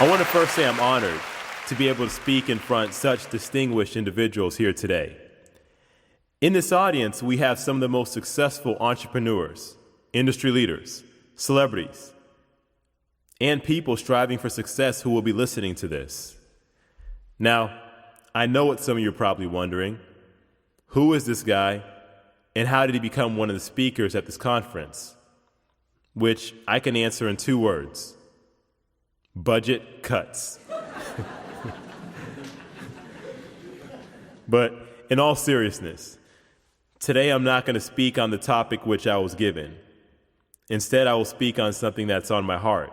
I want to first say I'm honored to be able to speak in front of such distinguished individuals here today. In this audience, we have some of the most successful entrepreneurs, industry leaders, celebrities, and people striving for success who will be listening to this. Now, I know what some of you are probably wondering. Who is this guy, and how did he become one of the speakers at this conference? Which I can answer in 2 words. Budget cuts. But in all seriousness, today I'm not going to speak on the topic which I was given. Instead, I will speak on something that's on my heart.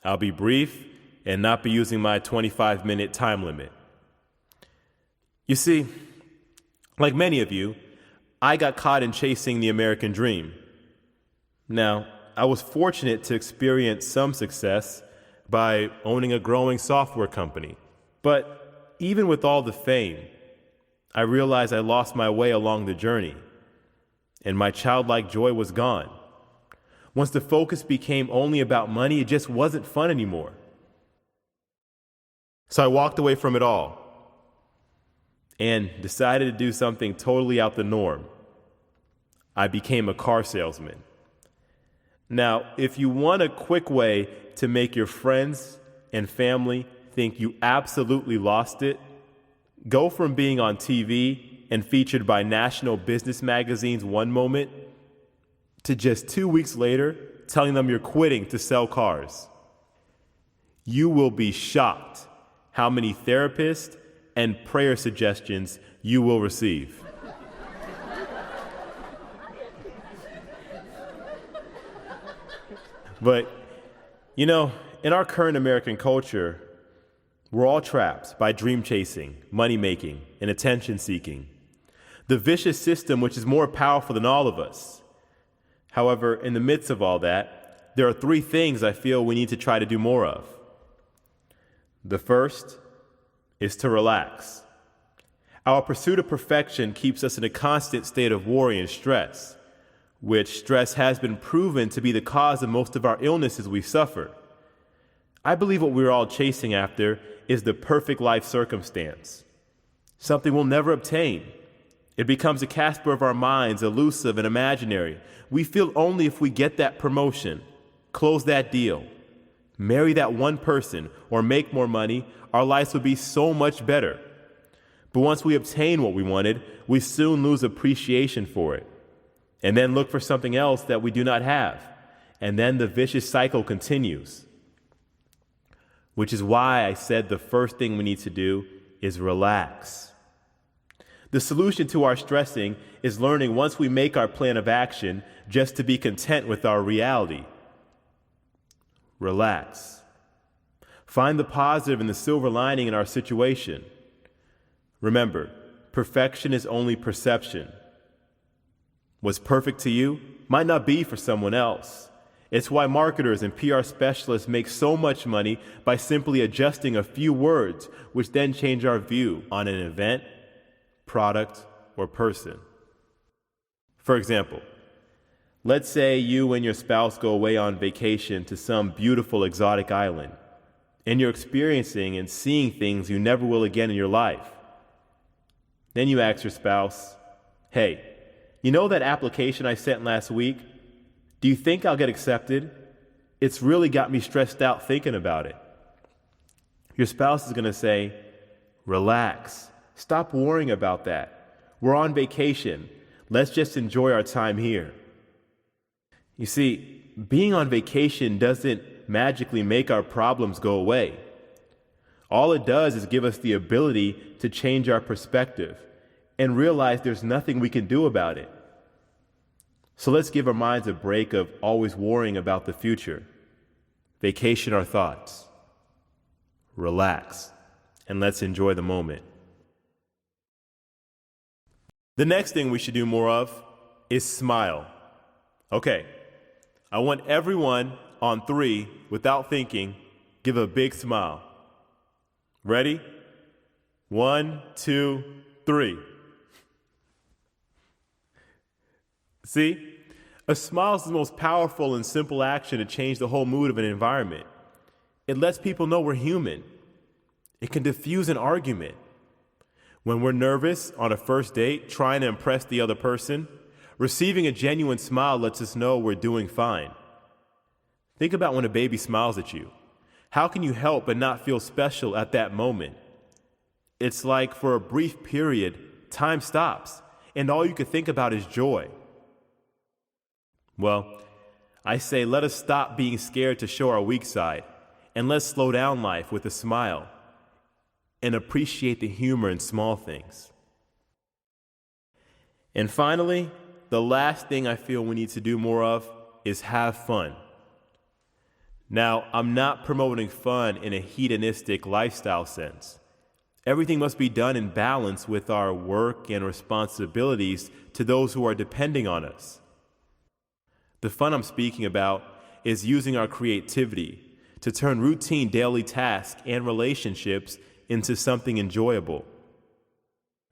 I'll be brief and not be using my 25-minute time limit. You see, like many of you, I got caught in chasing the American dream. Now, I was fortunate to experience some success by owning a growing software company. But even with all the fame, I realized I lost my way along the journey, and my childlike joy was gone. Once the focus became only about money, it just wasn't fun anymore. So I walked away from it all and decided to do something totally out the norm. I became a car salesman. Now, if you want a quick way to make your friends and family think you absolutely lost it, go from being on TV and featured by national business magazines one moment to just 2 weeks later telling them you're quitting to sell cars. You will be shocked how many therapists and prayer suggestions you will receive. But, you know, in our current American culture, we're all trapped by dream chasing, money making, and attention seeking. The vicious system which is more powerful than all of us. However, in the midst of all that, there are 3 things I feel we need to try to do more of. The first is to relax. Our pursuit of perfection keeps us in a constant state of worry and stress, which stress has been proven to be the cause of most of our illnesses we suffer. I believe what we're all chasing after is the perfect life circumstance, something we'll never obtain. It becomes a Casper of our minds, elusive and imaginary. We feel only if we get that promotion, close that deal, marry that one person, or make more money, our lives would be so much better. But once we obtain what we wanted, we soon lose appreciation for it, and then look for something else that we do not have. And then the vicious cycle continues. Which is why I said the first thing we need to do is relax. The solution to our stressing is learning once we make our plan of action just to be content with our reality. Relax. Find the positive and the silver lining in our situation. Remember, perfection is only perception. What's perfect to you might not be for someone else. It's why marketers and PR specialists make so much money by simply adjusting a few words, which then change our view on an event, product, or person. For example, let's say you and your spouse go away on vacation to some beautiful exotic island, and you're experiencing and seeing things you never will again in your life. Then you ask your spouse, "Hey, you know that application I sent last week? Do you think I'll get accepted? It's really got me stressed out thinking about it." Your spouse is going to say, "Relax. Stop worrying about that. We're on vacation. Let's just enjoy our time here." You see, being on vacation doesn't magically make our problems go away. All it does is give us the ability to change our perspective and realize there's nothing we can do about it. So let's give our minds a break of always worrying about the future. Vacation our thoughts. Relax, and let's enjoy the moment. The next thing we should do more of is smile. Okay, I want everyone on 3, without thinking, give a big smile. Ready? 1, 2, 3. See, a smile is the most powerful and simple action to change the whole mood of an environment. It lets people know we're human. It can diffuse an argument. When we're nervous on a first date, trying to impress the other person, receiving a genuine smile lets us know we're doing fine. Think about when a baby smiles at you. How can you help but not feel special at that moment? It's like for a brief period, time stops, and all you can think about is joy. Well, I say let us stop being scared to show our weak side, and let's slow down life with a smile and appreciate the humor in small things. And finally, the last thing I feel we need to do more of is have fun. Now, I'm not promoting fun in a hedonistic lifestyle sense. Everything must be done in balance with our work and responsibilities to those who are depending on us. The fun I'm speaking about is using our creativity to turn routine daily tasks and relationships into something enjoyable.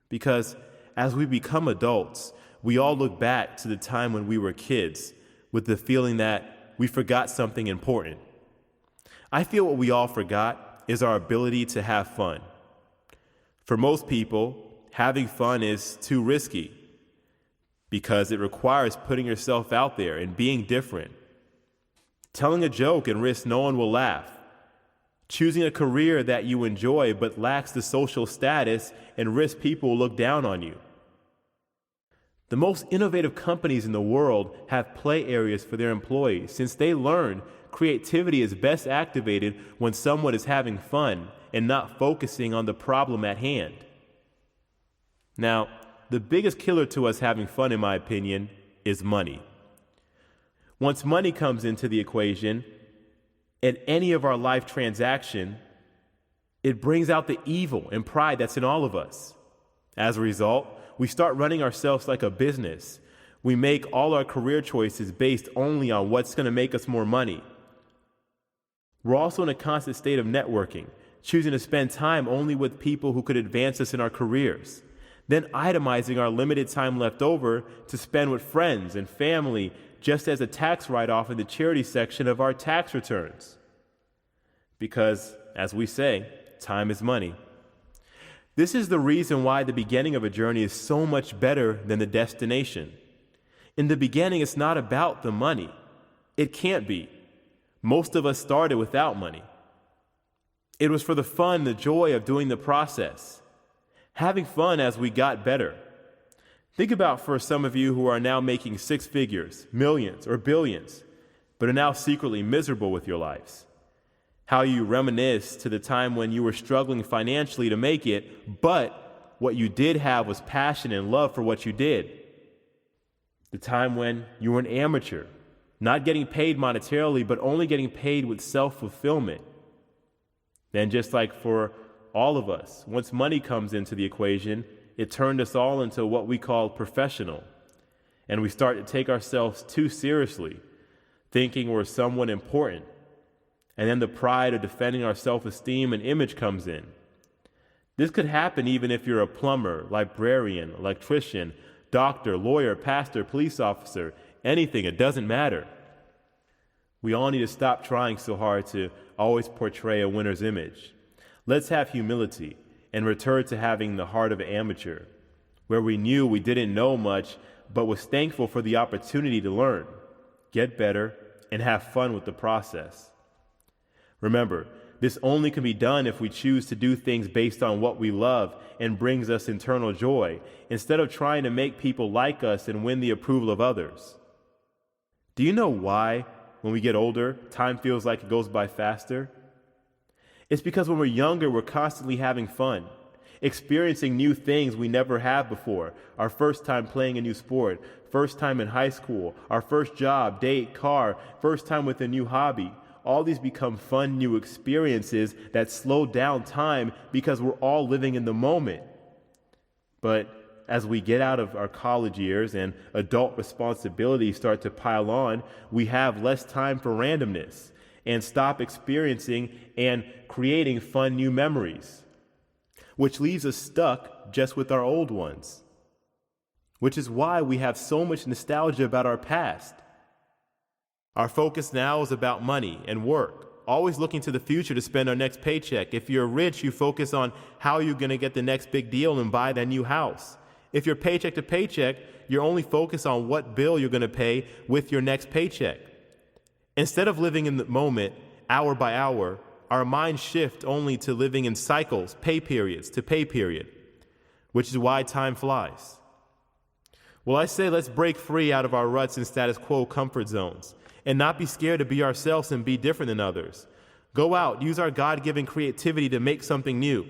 Because as we become adults, we all look back to the time when we were kids with the feeling that we forgot something important. I feel what we all forgot is our ability to have fun. For most people, having fun is too risky because it requires putting yourself out there and being different. Telling a joke and risk no one will laugh. Choosing a career that you enjoy but lacks the social status and risk people will look down on you. The most innovative companies in the world have play areas for their employees since they learn creativity is best activated when someone is having fun and not focusing on the problem at hand. Now, the biggest killer to us having fun, in my opinion, is money. Once money comes into the equation, in any of our life transaction, it brings out the evil and pride that's in all of us. As a result, we start running ourselves like a business. We make all our career choices based only on what's going to make us more money. We're also in a constant state of networking, choosing to spend time only with people who could advance us in our careers, then itemizing our limited time left over to spend with friends and family just as a tax write-off in the charity section of our tax returns. Because, as we say, time is money. This is the reason why the beginning of a journey is so much better than the destination. In the beginning, it's not about the money. It can't be. Most of us started without money. It was for the fun, the joy of doing the process, having fun as we got better. Think about for some of you who are now making six figures, millions, or billions, but are now secretly miserable with your lives. How you reminisce to the time when you were struggling financially to make it, but what you did have was passion and love for what you did. The time when you were an amateur, not getting paid monetarily, but only getting paid with self-fulfillment. Then just like for all of us, once money comes into the equation, it turned us all into what we call professional. And we start to take ourselves too seriously, thinking we're someone important. And then the pride of defending our self-esteem and image comes in. This could happen even if you're a plumber, librarian, electrician, doctor, lawyer, pastor, police officer, anything, it doesn't matter. We all need to stop trying so hard to always portray a winner's image. Let's have humility and return to having the heart of an amateur, where we knew we didn't know much, but was thankful for the opportunity to learn, get better, and have fun with the process. Remember, this only can be done if we choose to do things based on what we love and brings us internal joy, instead of trying to make people like us and win the approval of others. Do you know why, when we get older, time feels like it goes by faster? It's because when we're younger, we're constantly having fun, experiencing new things we never have before. Our first time playing a new sport, first time in high school, our first job, date, car, first time with a new hobby. All these become fun new experiences that slow down time because we're all living in the moment. But as we get out of our college years and adult responsibilities start to pile on, we have less time for randomness and stop experiencing and creating fun new memories, which leaves us stuck just with our old ones, which is why we have so much nostalgia about our past. Our focus now is about money and work, always looking to the future to spend our next paycheck. If you're rich, you focus on how you're going to get the next big deal and buy that new house. If you're paycheck to paycheck, you're only focused on what bill you're going to pay with your next paycheck. Instead of living in the moment, hour by hour, our minds shift only to living in cycles, pay periods to pay period, which is why time flies. Well, I say let's break free out of our ruts and status quo comfort zones and not be scared to be ourselves and be different than others. Go out, use our God-given creativity to make something new.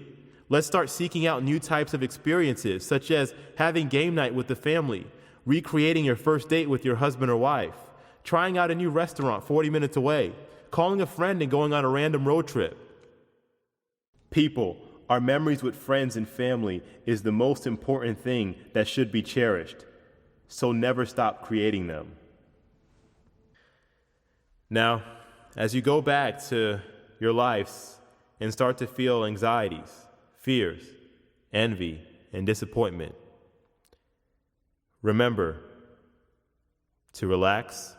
Let's start seeking out new types of experiences, such as having game night with the family, recreating your first date with your husband or wife, trying out a new restaurant 40 minutes away, calling a friend and going on a random road trip. People, our memories with friends and family is the most important thing that should be cherished. So never stop creating them. Now, as you go back to your lives and start to feel anxieties, fears, envy, and disappointment, remember to relax,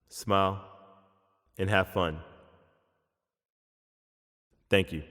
smile, and have fun. Thank you.